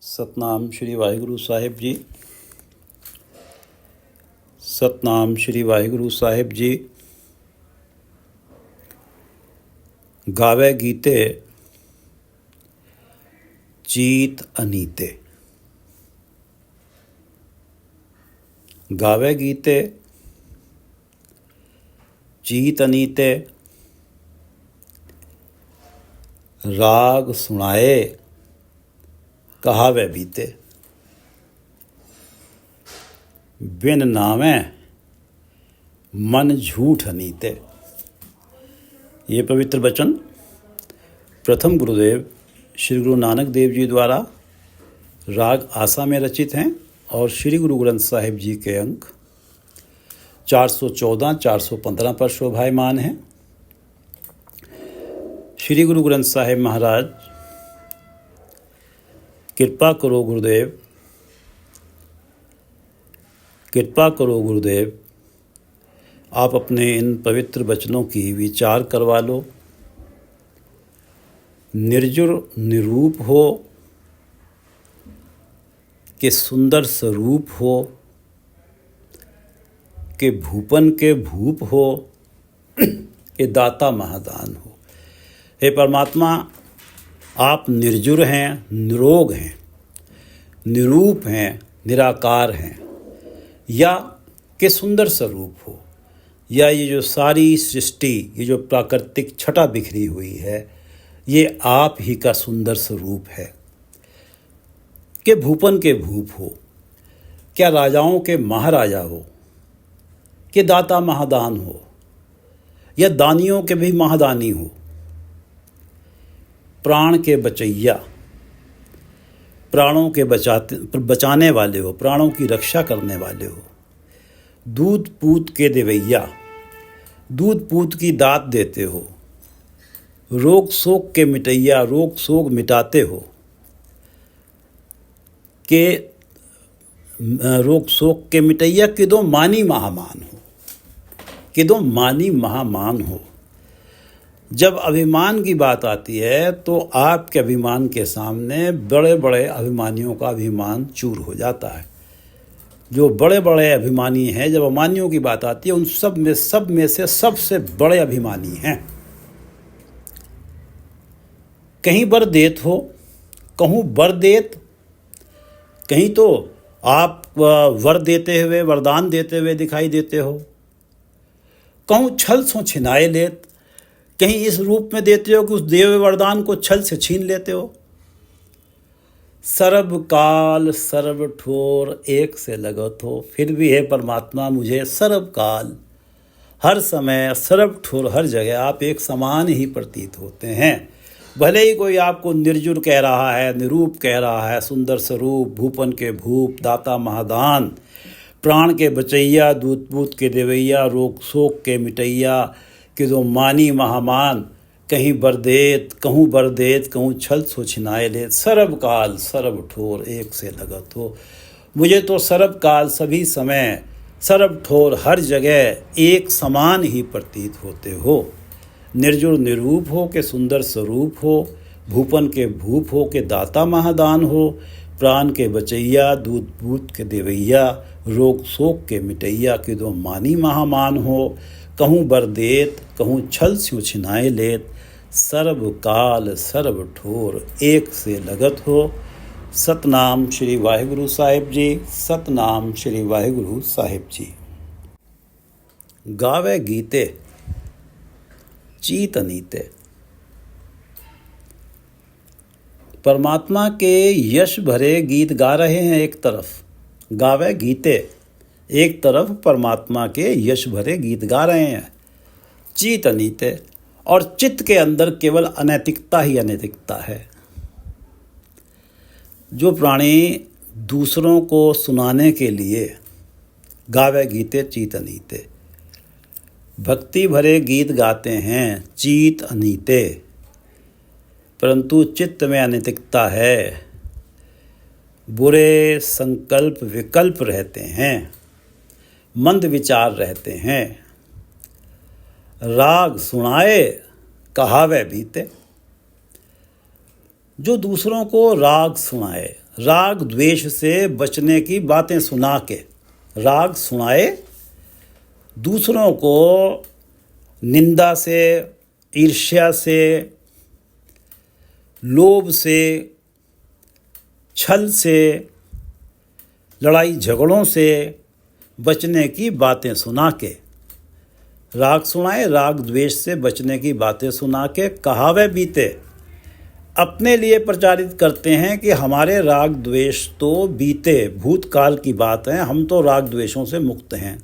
सतनाम श्री वाहिगुरु साहिब जी। सतनाम श्री वाहिगुरु साहिब जी। गावे गीते चीत अनीते। गावे गीते चीत अनीते। राग सुनाए कहावे बीते। बिन नामे मन झूठ अनीते। ये पवित्र वचन प्रथम गुरुदेव श्री गुरु नानक देव जी द्वारा राग आसा में रचित हैं और श्री गुरु ग्रंथ साहिब जी के अंक 414-415 पर शोभायमान हैं। श्री गुरु ग्रंथ साहिब महाराज, कृपा करो गुरुदेव, कृपा करो गुरुदेव, आप अपने इन पवित्र वचनों की विचार करवा लो। निर्जुर निरूप हो कि सुंदर स्वरूप हो कि भूपन के भूप हो कि दाता महादान हो। हे परमात्मा, आप निर्जुर हैं, निरोग हैं, निरूप हैं, निराकार हैं, या कि सुंदर स्वरूप हो, या ये जो सारी सृष्टि, ये जो प्राकृतिक छटा बिखरी हुई है, ये आप ही का सुंदर स्वरूप है। कि भूपन के भूप हो, क्या राजाओं के महाराजा हो, कि दाता महादान हो, या दानियों के भी महादानी हो, प्राण के बचैया, प्राणों के बचाने वाले हो, प्राणों की रक्षा करने वाले हो, दूध पूत के देवैया, दूध पूत की दात देते हो, रोग शोक के मिटैया, रोग शोक मिटाते हो, के रोग शोक के मिटैया किदो मानी महामान हो, किदो मानी महामान हो। जब अभिमान की बात आती है तो आपके अभिमान के सामने बड़े बड़े अभिमानियों का अभिमान चूर हो जाता है। जो बड़े बड़े अभिमानी हैं, जब अभिमानियों की बात आती है, उन सब में से सबसे बड़े अभिमानी हैं। कहीं बर देत हो, कहूँ बर देत, कहीं तो आप वर देते हुए, वरदान देते हुए दिखाई देते हो, कहूँ छल सो छिनाए लेत, कहीं इस रूप में देते हो कि उस देव वरदान को छल से छीन लेते हो। सर्व काल सर्व ठोर एक से लगत हो, फिर भी है परमात्मा, मुझे सर्व काल, हर समय, सर्व ठोर, हर जगह आप एक समान ही प्रतीत होते हैं। भले ही कोई आपको निर्जुर कह रहा है, निरूप कह रहा है, सुंदर स्वरूप, भूपन के भूप, दाता महादान, प्राण के बचैया, दूध पूत के देवैया, रोग शोक के मिटैया, कि दो मानी महामान, कहीं बरदेत, कहूँ बरदेत, कहूँ छल सो छिनाए लेत, सर्व काल सर्व ठोर एक से लगत हो। मुझे तो सर्व काल, सभी समय, सर्व ठोर, हर जगह एक समान ही प्रतीत होते हो। निर्जुर निरूप हो कि सुंदर स्वरूप हो, भूपन के भूप हो कि दाता महादान हो, प्राण के बचैया, दूध पूत के देवैया, रोग शोक के मिटैया, कि दो मानी महामान हो, कहूँ बरदेत, कहूँ छल स्यों छिनाए लेत, सर्व काल सर्व ठोर एक से लगत हो। सतनाम श्री वाहिगुरु साहिब जी। सतनाम श्री वाहिगुरु साहिब जी। गावे गीते चीत अनीते। परमात्मा के यश भरे गीत गा रहे हैं एक तरफ, गावे गीते, एक तरफ परमात्मा के यश भरे गीत गा रहे हैं, चीत अनीते, और चित्त के अंदर केवल अनैतिकता ही अनैतिकता है। जो प्राणी दूसरों को सुनाने के लिए गावे गीते चीत अनीते, भक्ति भरे गीत गाते हैं चीत अनीते, परंतु चित्त में अनैतिकता है, बुरे संकल्प विकल्प रहते हैं, मंद विचार रहते हैं। राग सुनाए कहावे बीते। जो दूसरों को राग सुनाए, राग द्वेष से बचने की बातें सुना के। राग सुनाए दूसरों को निंदा से, ईर्ष्या से, लोभ से, छल से, लड़ाई झगड़ों से बचने की बातें सुना के। राग सुनाए, राग द्वेष से बचने की बातें सुना के कहावे बीते। अपने लिए प्रचारित करते हैं कि हमारे राग द्वेष तो बीते, भूतकाल की बात है, हम तो राग द्वेषों से मुक्त हैं।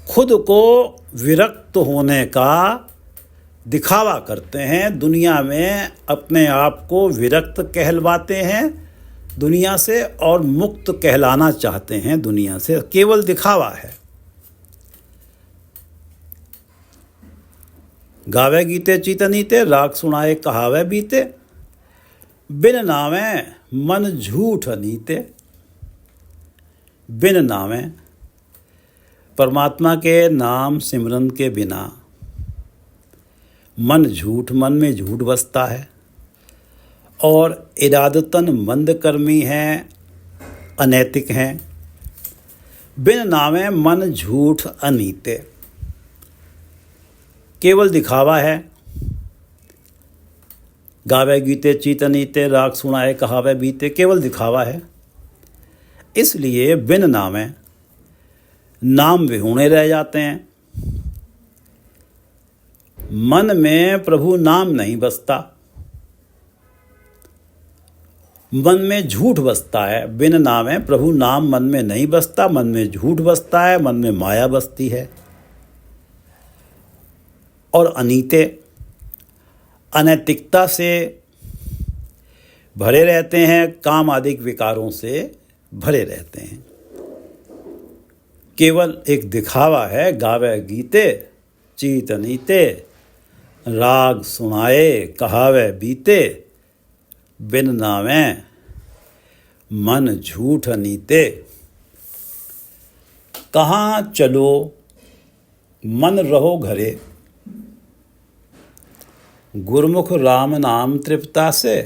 खुद को विरक्त होने का दिखावा करते हैं, दुनिया में अपने आप को विरक्त कहलवाते हैं दुनिया से और मुक्त कहलाना चाहते हैं दुनिया से। केवल दिखावा है। गावे गीते चीतनीते, राग सुनाए कहावे बीते। बिन नावे मन झूठ अनीते। बिन नावे, परमात्मा के नाम सिमरन के बिना मन झूठ, मन में झूठ बसता है और इरादतन मंदकर्मी हैं, अनैतिक हैं। बिन नावे मन झूठ अनीते, केवल दिखावा है। गावे गीते चीतनीते, राग सुनाए कहावे बीते, केवल दिखावा है। इसलिए बिन नामे नाम विहूणे रह जाते हैं। मन में प्रभु नाम नहीं बसता, मन में झूठ बसता है। बिन नामे प्रभु नाम मन में नहीं बसता, मन में झूठ बसता है, मन में माया बसती है। और अनीते, अनैतिकता से भरे रहते हैं, काम आदि विकारों से भरे रहते हैं। केवल एक दिखावा है। गावे गीते चीतनीते, राग सुनाए कहावे बीते। बिन नावे मन झूठ अनीते। कहाँ चलो मन रहो घरे, गुरमुख राम नाम तृप्ता से।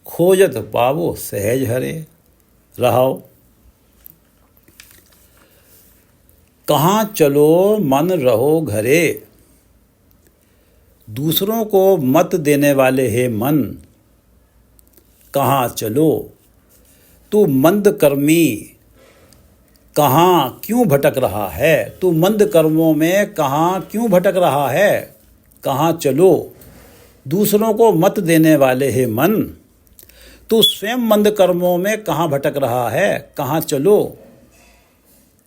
खोजत पावो सहज हरे। रहाओ। कहाँ चलो मन रहो घरे, दूसरों को मत देने वाले हे मन। कहाँ चलो तू मंद कर्मी, कहाँ क्यों भटक रहा है। तू मंद कर्मों में कहाँ क्यों भटक रहा है। कहाँ चलो दूसरों को मत देने वाले हे मन, तू स्वयं मंद कर्मों में कहाँ भटक रहा है। कहाँ चलो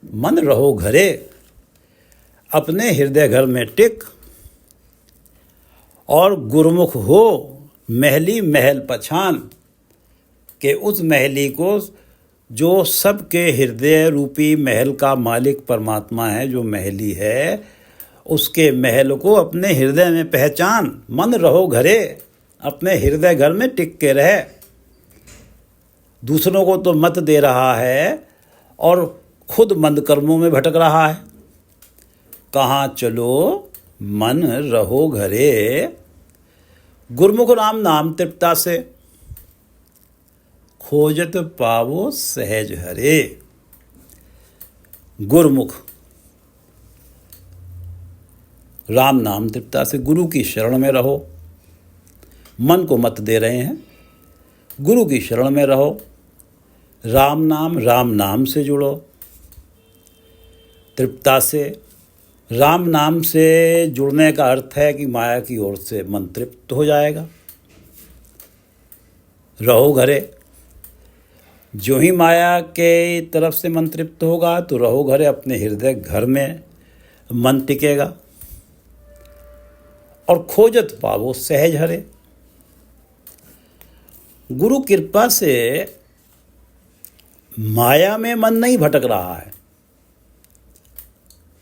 मन रहो घरे, अपने हृदय घर में टिक। और गुरमुख हो महली महल पछान, के उस महली को जो सबके हृदय रूपी महल का मालिक परमात्मा है, जो महली है, उसके महल को अपने हृदय में पहचान। मन रहो घरे, अपने हृदय घर में टिक के रहे। दूसरों को तो मत दे रहा है और खुद मंद कर्मों में भटक रहा है। कहाँ चलो मन रहो घरे, गुरमुख राम नाम तृप्ता से। खोजत पावो सहज हरे। गुरमुख राम नाम तृप्ता से, गुरु की शरण में रहो। मन को मत दे रहे हैं, गुरु की शरण में रहो। राम नाम से जुड़ो। तृप्ता से, राम नाम से जुड़ने का अर्थ है कि माया की ओर से मन तृप्त हो जाएगा। रहो घरे, जो ही माया के तरफ से मन तृप्त होगा तो रहो घरे, अपने हृदय घर में मन टिकेगा। और खोजत पावो सहज हरे। गुरु कृपा से माया में मन नहीं भटक रहा है।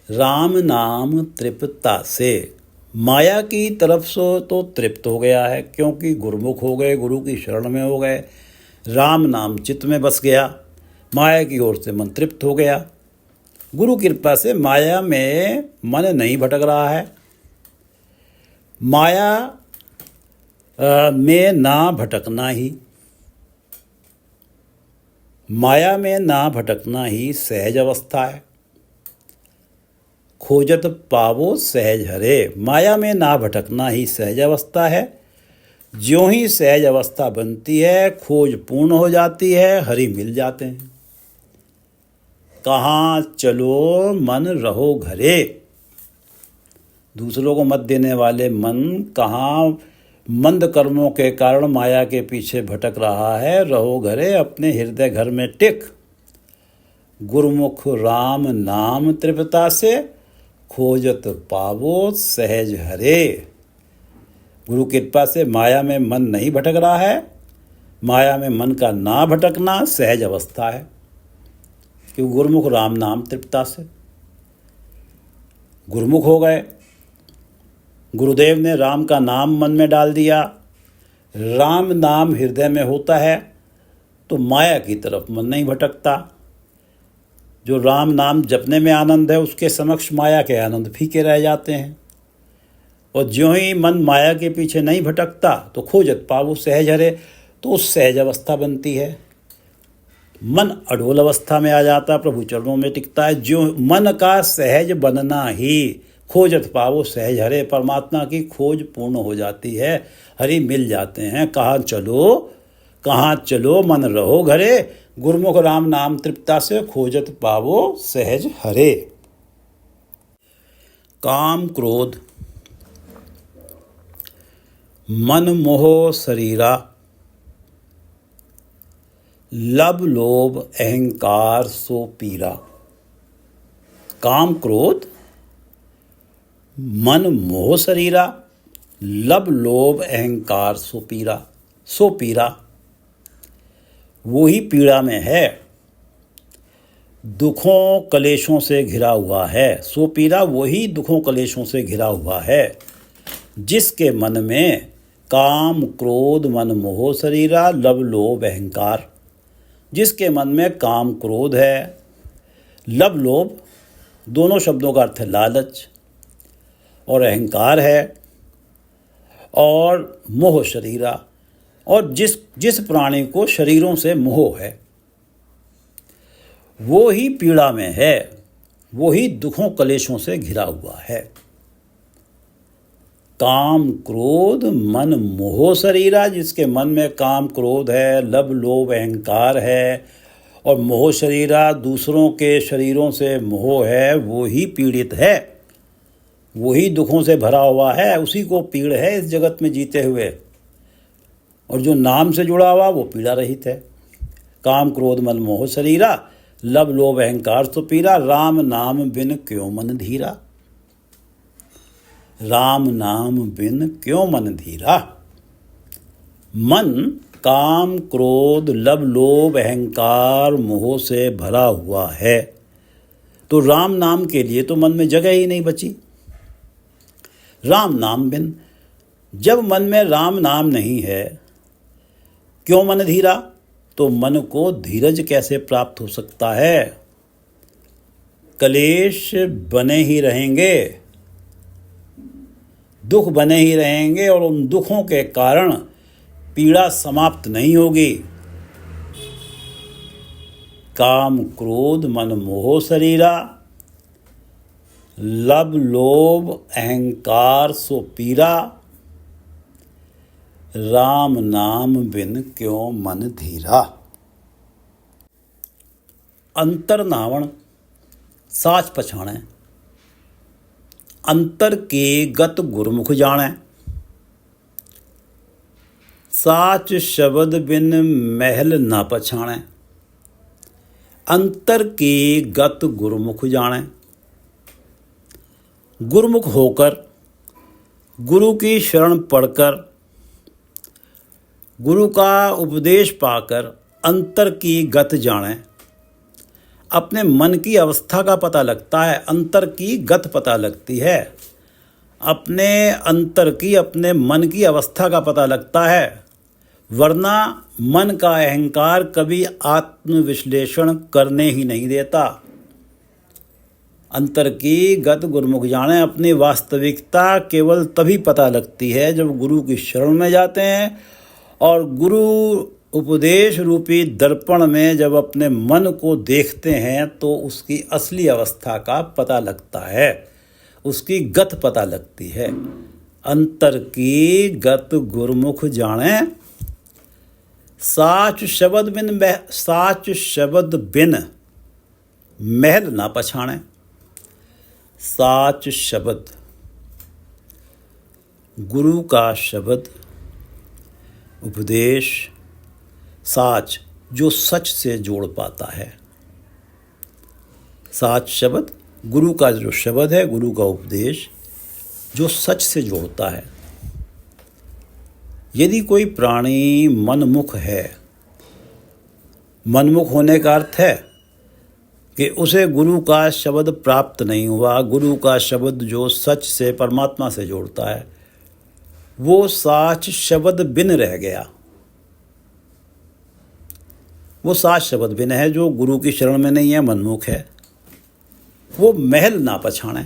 राम नाम तृप्ता से, माया की तरफ से तो तृप्त हो गया है, क्योंकि गुरुमुख हो गए, गुरु की शरण में हो गए। राम नाम चित्त में बस गया, माया की ओर से मन तृप्त हो गया। गुरु कृपा से माया में मन नहीं भटक रहा है। माया में ना भटकना ही माया में ना भटकना ही सहज अवस्था है। खोजत पावो सहज हरे। माया में ना भटकना ही सहज अवस्था है। ज्यों ही सहज अवस्था बनती है, खोज पूर्ण हो जाती है, हरि मिल जाते हैं। कहाँ चलो मन रहो घरे। दूसरों को मत देने वाले मन कहाँ मंद कर्मों के कारण माया के पीछे भटक रहा है। रहो घरे, अपने हृदय घर में टिक। गुरुमुख राम नाम तृप्ता से, खोजत पावो सहज हरे। गुरु कृपा से माया में मन नहीं भटक रहा है। माया में मन का ना भटकना सहज अवस्था है, क्योंकि गुरुमुख राम नाम तृप्ता से गुरुमुख हो गए। गुरुदेव ने राम का नाम मन में डाल दिया। राम नाम हृदय में होता है तो माया की तरफ मन नहीं भटकता। जो राम नाम जपने में आनंद है, उसके समक्ष माया के आनंद फीके रह जाते हैं। और ज्यों ही मन माया के पीछे नहीं भटकता तो खोजत पावो सहज हरे, तो उस सहज अवस्था बनती है। मन अडोल अवस्था में आ जाता, प्रभु चरणों में टिकता है। जो मन का सहज बनना ही खोजत पावो सहज हरे, परमात्मा की खोज पूर्ण हो जाती है, हरि मिल जाते हैं। कहाँ चलो मन रहो घरे। गुरुमुख राम नाम तृप्ता से, खोजत पावो सहज हरे। काम क्रोध मन मोह शरीरा, लब लोभ अहंकार सो पीरा। काम क्रोध मन मोह शरीरा, लब लोभ अहंकार सो पीरा। वो ही पीड़ा में है, दुखों कलेशों से घिरा हुआ है। सो पीरा वही दुखों कलेशों से घिरा हुआ है, जिसके मन में काम क्रोध मन मोह शरीरा, लब लोभ अहंकार। जिसके मन में काम क्रोध है, लब लोभ, दोनों शब्दों का अर्थ है लालच, और अहंकार है, और मोह शरीरा, और जिस प्राणी को शरीरों से मोह है, वो ही पीड़ा में है, वो ही दुखों कलेशों से घिरा हुआ है। काम क्रोध मन मोह शरीरा, जिसके मन में काम क्रोध है, लब लोभ अहंकार है, और मोह शरीरा, दूसरों के शरीरों से मोह है, वो ही पीड़ित है, वही दुखों से भरा हुआ है, उसी को पीड़ है इस जगत में जीते हुए। और जो नाम से जुड़ा हुआ वो पीड़ा रहित है। काम क्रोध मन मोह शरीरा, लब लोभ अहंकार सो पीरा। राम नाम बिन क्यों मन धीरा। राम नाम बिन क्यों मन धीरा। मन काम क्रोध लब लोभ अहंकार मोह से भरा हुआ है, तो राम नाम के लिए तो मन में जगह ही नहीं बची। राम नाम बिन, जब मन में राम नाम नहीं है, क्यों मन धीरा, तो मन को धीरज कैसे प्राप्त हो सकता है। कलेश बने ही रहेंगे, दुख बने ही रहेंगे, और उन दुखों के कारण पीड़ा समाप्त नहीं होगी। काम क्रोध मन मोह शरीरा, लब लोभ अहंकार सो पीरा। राम नाम बिन क्यों मन धीरा। अंतर नावण साच पछाणै, अंतर के गत गुरमुख जाणै। साच शब्द बिन महल न पछाणै, अंतर के गत गुरमुख जाणै। गुरुमुख होकर, गुरु की शरण पढ़कर, गुरु का उपदेश पाकर अंतर की गत जाने। अपने मन की अवस्था का पता लगता है, अंतर की गत पता लगती है। अपने अंतर की, अपने मन की अवस्था का पता लगता है, वरना मन का अहंकार कभी आत्मविश्लेषण करने ही नहीं देता। अंतर की गत गुरुमुख जाने, अपनी वास्तविकता केवल तभी पता लगती है जब गुरु की शरण में जाते हैं और गुरु उपदेश रूपी दर्पण में जब अपने मन को देखते हैं तो उसकी असली अवस्था का पता लगता है, उसकी गत पता लगती है। अंतर की गत गुरमुख जाने, साच शब्द बिन महल ना पछाणे। साच शब्द, गुरु का शब्द, उपदेश, साच जो सच से जोड़ पाता है। साच शब्द, गुरु का जो शब्द है, गुरु का उपदेश जो सच से जोड़ता है। यदि कोई प्राणी मनमुख है, मनमुख होने का अर्थ है कि उसे गुरु का शब्द प्राप्त नहीं हुआ, गुरु का शब्द जो सच से परमात्मा से जोड़ता है, वो साच शब्द बिन रह गया। वो साच शब्द बिन है जो गुरु की शरण में नहीं है, मनमुख है। वो महल ना पछाणे,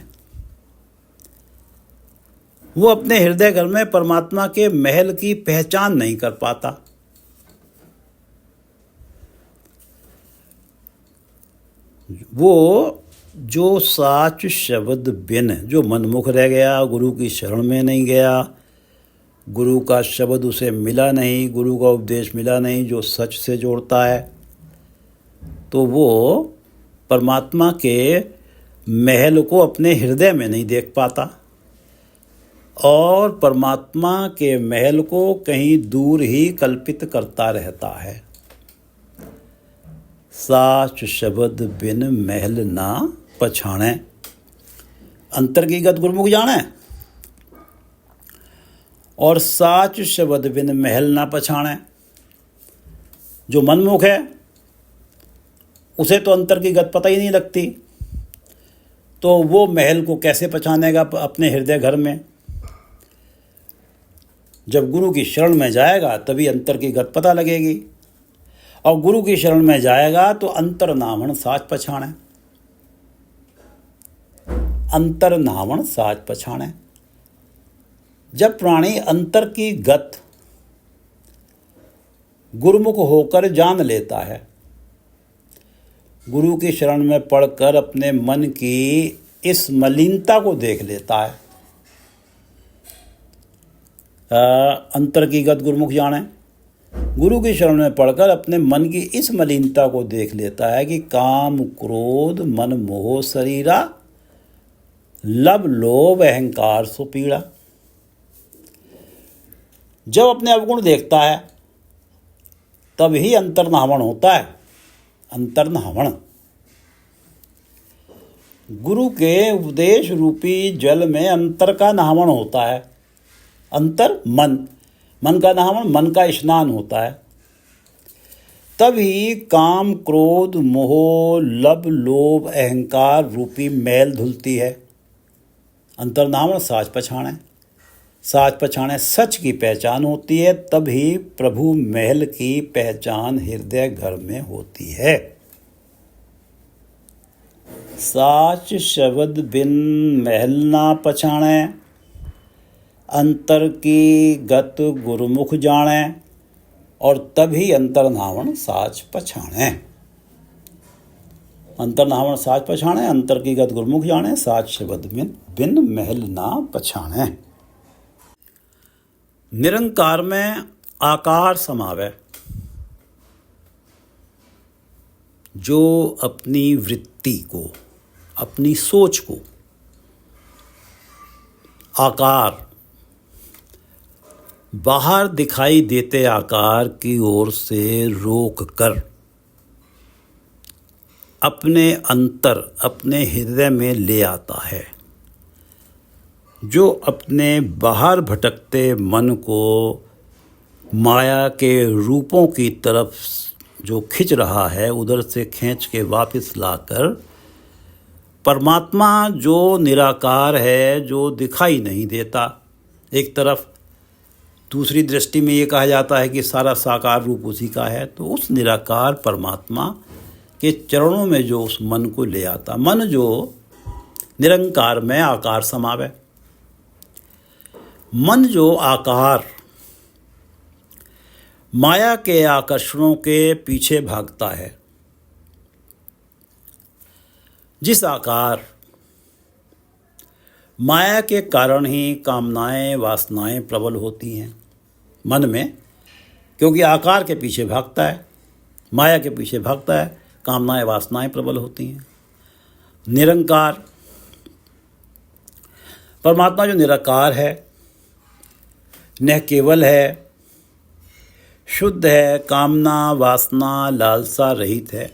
वो अपने हृदय घर में परमात्मा के महल की पहचान नहीं कर पाता। वो जो साच शब्द बिन, जो मनमुख रह गया, गुरु की शरण में नहीं गया, गुरु का शब्द उसे मिला नहीं, गुरु का उपदेश मिला नहीं जो सच से जोड़ता है, तो वो परमात्मा के महल को अपने हृदय में नहीं देख पाता और परमात्मा के महल को कहीं दूर ही कल्पित करता रहता है। साच शब्द बिन महल ना पछाणे, अंतर की गत गुरमुख जाने। और साच शब्द बिन महल ना पछाणे, जो मनमुख है उसे तो अंतर की गत पता ही नहीं लगती, तो वो महल को कैसे पहचानेगा अपने हृदय घर में। जब गुरु की शरण में जाएगा तभी अंतर की गत पता लगेगी, और गुरु की शरण में जाएगा तो अंतर नावण साच पछाणे। अंतर नावण साच पछाणे। जब प्राणी अंतर की गत गुरुमुख होकर जान लेता है, गुरु की शरण में पढ़कर अपने मन की इस मलिनता को देख लेता है। अंतर की गत गुरुमुख जाने, गुरु की शरण में पढ़कर अपने मन की इस मलिनता को देख लेता है कि काम क्रोध मन मोह शरीरा, लब लोभ अहंकार सो पीड़ा। जब अपने अवगुण देखता है तब ही अंतर्नावण होता है। अंतर्नावण, गुरु के उपदेश रूपी जल में अंतर का नहावन होता है। अंतर मन, मन का नहावन, मन का स्नान होता है। तभी काम क्रोध मोह लब लोभ अहंकार रूपी मैल धुलती है। अंतर्नावण साच पछाणे, साच पछाणे सच की पहचान होती है, तभी प्रभु महल की पहचान हृदय घर में होती है। साच शब्द बिन महल ना पछाणे, अंतर की गत गुरुमुख जाने, और तभी अंतर्नावण साच पछाणे। अंतर्नावण साच पछाणे, अंतर की गत गुरुमुख जाने, साच शब्द बिन महल ना पछाणे। निरंकार में आकार समावे, जो अपनी वृत्ति को, अपनी सोच को आकार, बाहर दिखाई देते आकार की ओर से रोक कर अपने अंतर, अपने हृदय में ले आता है, जो अपने बाहर भटकते मन को माया के रूपों की तरफ जो खिंच रहा है, उधर से खींच के वापस लाकर परमात्मा जो निराकार है, जो दिखाई नहीं देता एक तरफ, दूसरी दृष्टि में ये कहा जाता है कि सारा साकार रूप उसी का है, तो उस निराकार परमात्मा के चरणों में जो उस मन को ले आता, मन जो निरंकार में आकार समावे, मन जो आकार, माया के आकर्षणों के पीछे भागता है। जिस आकार माया के कारण ही कामनाएं वासनाएं प्रबल होती हैं मन में, क्योंकि आकार के पीछे भागता है, माया के पीछे भागता है, कामनाएं वासनाएं प्रबल होती हैं। निरंकार परमात्मा जो निराकार है, न केवल है, शुद्ध है, कामना वासना लालसा रहित है।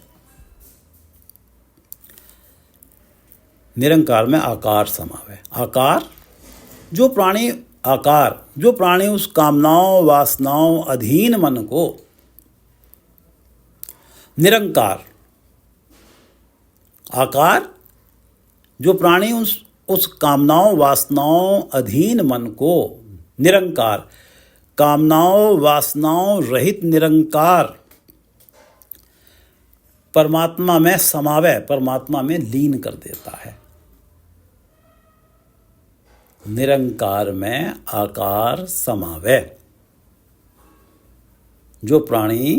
निरंकार में आकार समावे। आकार जो प्राणी उस कामनाओं वासनाओं अधीन मन को, निरंकार आकार जो प्राणी उस कामनाओं वासनाओं अधीन मन को, निरंकार कामनाओं वासनाओं रहित निरंकार परमात्मा में समावे, परमात्मा में लीन कर देता है। निरंकार में आकार समावे। जो प्राणी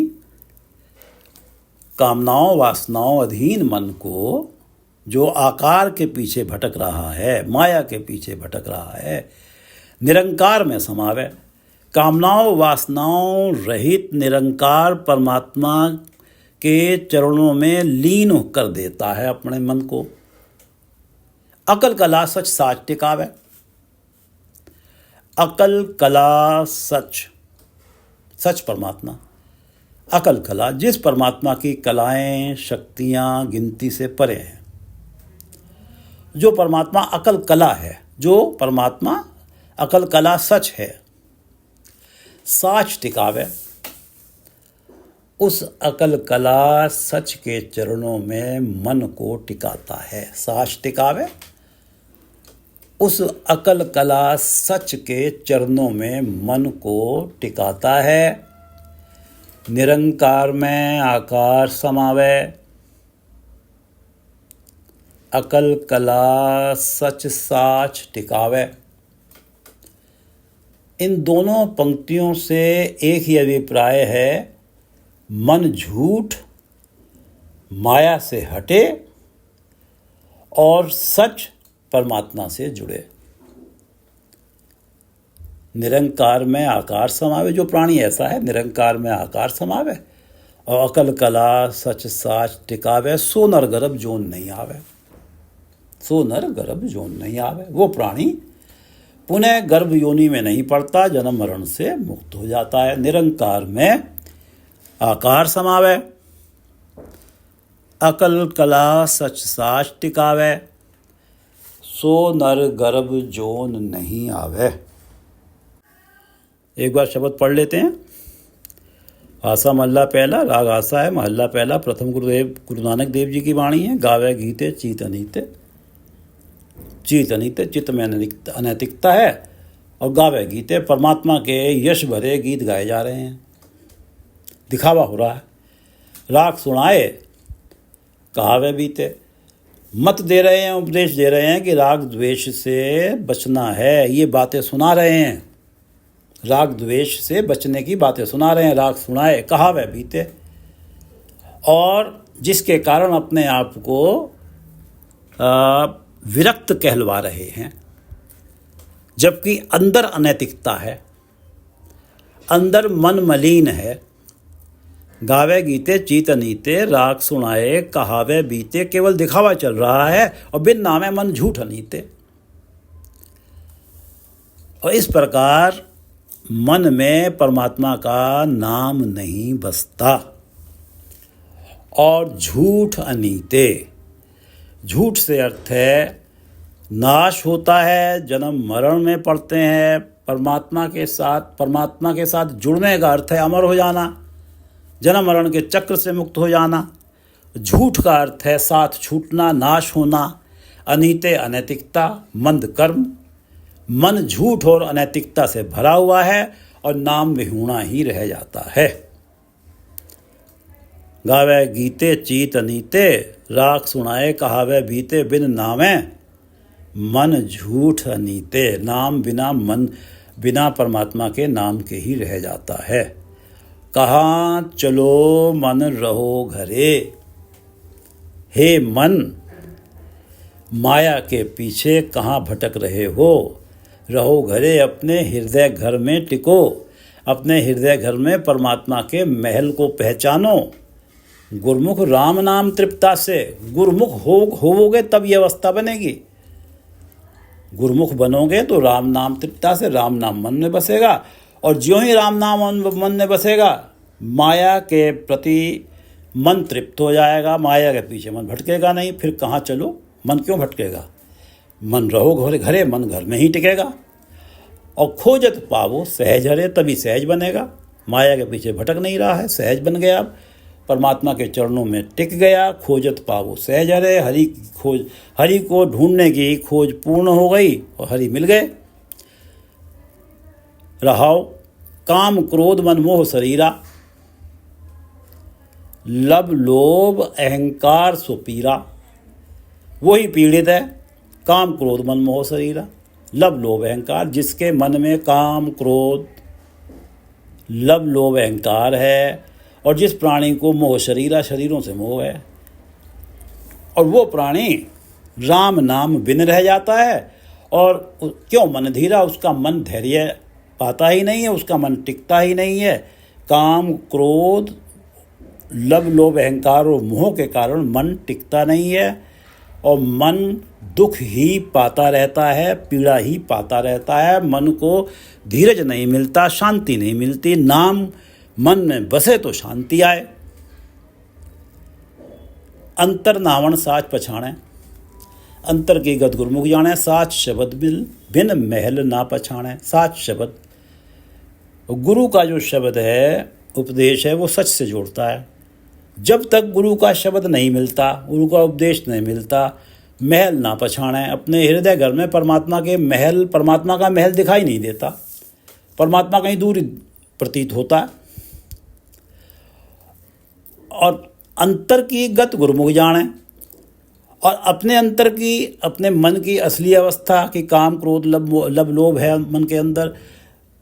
कामनाओं वासनाओं अधीन मन को, जो आकार के पीछे भटक रहा है, माया के पीछे भटक रहा है, निरंकार में समावे। कामनाओं वासनाओं रहित निरंकार परमात्मा के चरणों में लीन कर देता है अपने मन को। अकल कला सच साच टिकावे। अकल कला सच, सच परमात्मा, अकल कला जिस परमात्मा की कलाएं शक्तियां गिनती से परे हैं, जो परमात्मा अकल कला है, जो परमात्मा अकल कला सच है, साच टिकावे। उस अकल कला सच के चरणों में मन को टिकाता है। साच टिकावे, उस अकल कला सच के चरणों में मन को टिकाता है। निरंकार में आकार समावे। अकल कला सच साच टिकावे। इन दोनों पंक्तियों से एक ही अभिप्राय है, मन झूठ माया से हटे और सच परमात्मा से जुड़े। निरंकार में आकार समावे। जो प्राणी ऐसा है, निरंकार में आकार समावे और अकल कला सच साच टिकावे, सो नर गर्भ जोन नहीं आवे। सो नर गर्भ जोन नहीं आवे। वो प्राणी पुनः गर्भ योनि में नहीं पड़ता, जन्म मरण से मुक्त हो जाता है। निरंकार में आकार समावे, अकल कला सच साच टिकावे, सो नर गर्भ जोन नहीं आवे। एक बार शब्द पढ़ लेते हैं। आसा महला पहला, राग आसा है, महला पहला, प्रथम गुरु नानक देव जी की वाणी है। गावे गीते चीत अनीते। चीत अनीते, चित्त में अनैतिकता है, और गावे गीते परमात्मा के यश भरे गीत गाए जा रहे हैं, दिखावा हो रहा है। राग सुनाए कहावे बीते, मत दे रहे हैं, उपदेश दे रहे हैं कि राग द्वेष से बचना है। ये बातें सुना रहे हैं, राग द्वेष से बचने की बातें सुना रहे हैं। राग सुनाए कहावे बीते, और जिसके कारण अपने आप को विरक्त कहलवा रहे हैं, जबकि अंदर अनैतिकता है, अंदर मन मलिन है। गावे गीते चीत अनीते, राग सुनाए कहावे बीते, केवल दिखावा चल रहा है और बिन नामे मन झूठ अनीते। और इस प्रकार मन में परमात्मा का नाम नहीं बसता, और झूठ अनीते, झूठ से अर्थ है नाश होता है, जन्म मरण में पड़ते हैं। परमात्मा के साथ जुड़ने का अर्थ है अमर हो जाना, जन्म मरण के चक्र से मुक्त हो जाना। झूठ का अर्थ है साथ छूटना, नाश होना। अनीते अनैतिकता, मंद कर्म। मन झूठ और अनैतिकता से भरा हुआ है और नाम विहूणा ही रह जाता है। गावे गीते चीत अनीते, राग सुनाए कहावे बीते, बिन नामे मन झूठ अनीते। नाम बिना, मन बिना परमात्मा के नाम के ही रह जाता है। कहाँ चलो मन रहो घरे। हे मन, माया के पीछे कहाँ भटक रहे हो, रहो घरे अपने हृदय घर में टिको। अपने हृदय घर में परमात्मा के महल को पहचानो। गुरमुख राम नाम तृप्ता से, गुरमुख होवोगे तब ये अवस्था बनेगी। गुरमुख बनोगे तो राम नाम तृप्ता से, राम नाम मन में बसेगा, और ज्यों ही राम नाम मन में बसेगा माया के प्रति मन तृप्त हो जाएगा, माया के पीछे मन भटकेगा नहीं। फिर कहाँ चलो, मन क्यों भटकेगा, मन रहो घरे, मन घर में ही टिकेगा। और खोजत पावो सहज हरे, तभी सहज बनेगा। माया के पीछे भटक नहीं रहा है, सहज बन गया, अब परमात्मा के चरणों में टिक गया। खोजत पावो सहज हरे, हरि को ढूंढने की खोज पूर्ण हो गई और हरि मिल गए। रहाओ काम क्रोध मन मोह शरीरा, लब लोभ अहंकार सुपीरा। वही पीड़ित है, काम क्रोध मन मोह शरीरा, लब लोभ अहंकार। जिसके मन में काम क्रोध लब लोभ अहंकार है, और जिस प्राणी को मोह शरीरा, शरीरों से मोह है, और वो प्राणी राम नाम बिन रह जाता है। और क्यों मन धीरा, उसका मन धैर्य पाता ही नहीं है, उसका मन टिकता ही नहीं है। काम क्रोध लब लोभ अहंकार और मोह के कारण मन टिकता नहीं है, और मन दुख ही पाता रहता है, पीड़ा ही पाता रहता है। मन को धीरज नहीं मिलता, शांति नहीं मिलती। नाम मन में बसे तो शांति आए। अंतर नावण साच पछाणे, अंतर की गत गुरमुख जाने। साच शब्द बिन महल ना पछाणे। साच शब्द, गुरु का जो शब्द है, उपदेश है, वो सच से जोड़ता है। जब तक गुरु का शब्द नहीं मिलता, गुरु का उपदेश नहीं मिलता, महल ना पछाणे। अपने हृदय घर में परमात्मा का महल दिखाई नहीं देता, परमात्मा कहीं दूर प्रतीत होता है। और अंतर की गत गुरमुख जाने, और अपने अंतर की, अपने मन की असली अवस्था की काम क्रोध लब लोभ है मन के अंदर,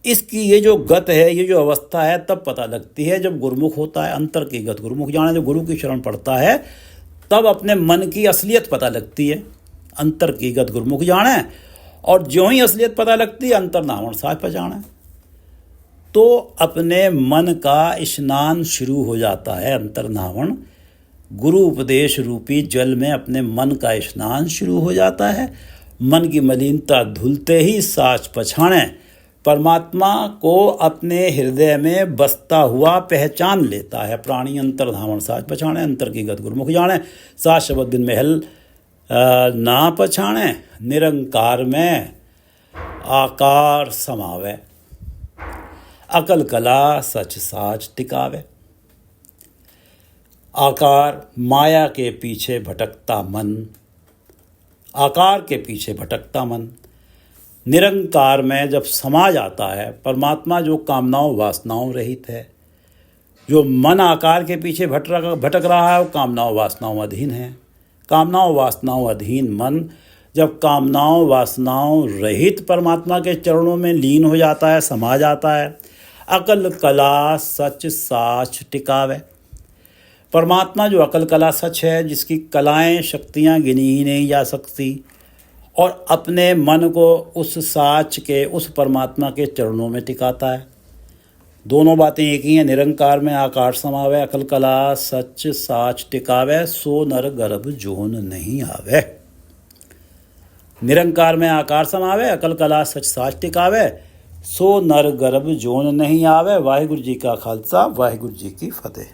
इसकी ये जो गत है, ये जो अवस्था है, तब पता लगती है जब गुरमुख होता है। अंतर की गत गुरमुख जाने, जब गुरु की शरण पड़ता है तब अपने मन की असलियत पता लगती है। अंतर की गत गुरमुख जाने, और ज्यों ही असलियत पता लगती है, अंतर नावण साच पछाणे। तो अपने मन का स्नान शुरू हो जाता है। अंतर नावण गुरु उपदेश रूपी जल में अपने मन का स्नान शुरू हो जाता है। मन की मलिनता धुलते ही साच पछाणे परमात्मा को अपने हृदय में बसता हुआ पहचान लेता है। प्राणी अंतर धावण साच पछाणे, अंतर की गत गुरमुख जाने। साच शब्द बिन महल ना पछाणे, निरंकार में आकार समावे। अकल कला सच साच टिकावे। आकार, माया के पीछे भटकता मन, आकार के पीछे भटकता मन निरंकार में जब समा जाता है, परमात्मा जो कामनाओं वासनाओं रहित है, जो मन आकार के पीछे भटक रहा है, वो कामनाओं वासनाओं अधीन है। कामनाओं वासनाओं अधीन मन जब कामनाओं वासनाओं रहित परमात्मा के चरणों में लीन हो जाता है, समा जाता है। अकल कला सच साच टिकावे। परमात्मा जो अकल कला सच है, जिसकी कलाएं शक्तियां गिनी ही नहीं जा सकती, और अपने मन को उस साच के, उस परमात्मा के चरणों में टिकाता है। दोनों बातें एक ही हैं। निरंकार में आकार समावे, अकल कला सच साच टिकावे, सो नर गर्भ जोन नहीं आवे। निरंकार में आकार समावे, अकल कला सच साच टिकावे, सो नर गर्भ जोन नहीं आवे। वाहिगुरु जी का खालसा, वाहिगुरु जी की फतेह।